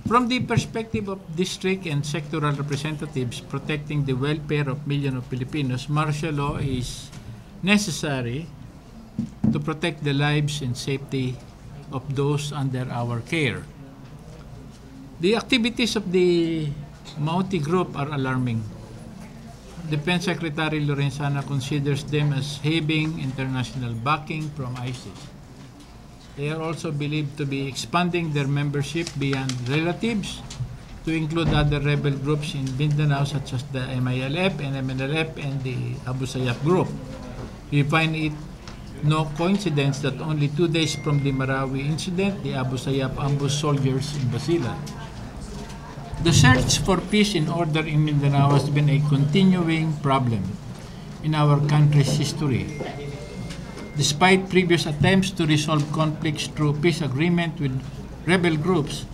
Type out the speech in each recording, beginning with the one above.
From the perspective of district and sectoral representatives protecting the welfare of millions of Filipinos, martial law is necessary to protect the lives and safety of those under our care. The activities of the Mauti group are alarming. Defense Secretary Lorenzana considers them as having international backing from ISIS. They are also believed to be expanding their membership beyond relatives to include other rebel groups in Mindanao such as the MILF and MNLF and the Abu Sayyaf group. We find it no coincidence that only 2 days from the Marawi incident, the Abu Sayyaf ambushed soldiers in Basilan. The search for peace and order in Mindanao has been a continuing problem in our country's history. Despite previous attempts to resolve conflicts through peace agreement with rebel groups,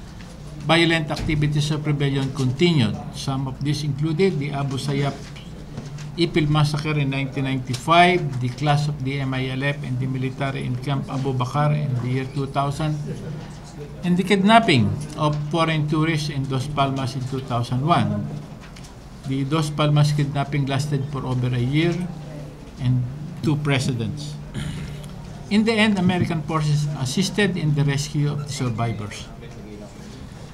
violent activities of rebellion continued. Some of these included the Abu Sayyaf Ipil massacre in 1995, the clash of the MILF and the military in Camp Abu Bakar in the year 2000, and the kidnapping of foreign tourists in Dos Palmas in 2001. The Dos Palmas kidnapping lasted for over a year and 2 presidents. In the end, American forces assisted in the rescue of the survivors.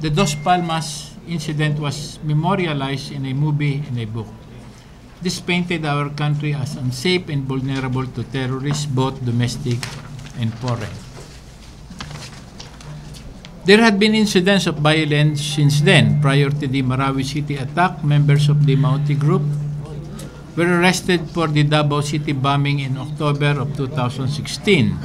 The Dos Palmas incident was memorialized in a movie and a book. This painted our country as unsafe and vulnerable to terrorists, both domestic and foreign. There had been incidents of violence since then. Prior to the Marawi City attack, members of the Mauti group were arrested for the Davao City bombing in October of 2016.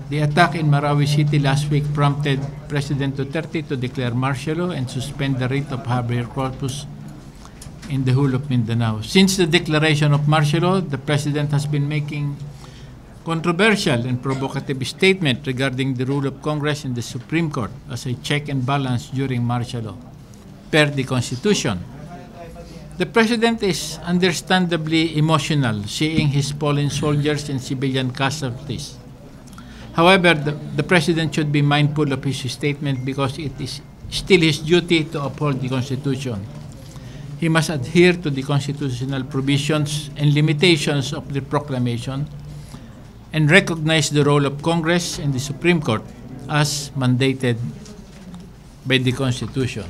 The attack in Marawi City last week prompted President Duterte to declare martial law and suspend the writ of habeas corpus in the whole of Mindanao. Since the declaration of martial law, the President has been making controversial and provocative statement regarding the role of Congress and the Supreme Court as a check and balance during martial law, per the Constitution. The President is understandably emotional seeing his fallen soldiers and civilian casualties. However, the President should be mindful of his statement because it is still his duty to uphold the Constitution. He must adhere to the constitutional provisions and limitations of the proclamation and recognize the role of Congress and the Supreme Court as mandated by the Constitution.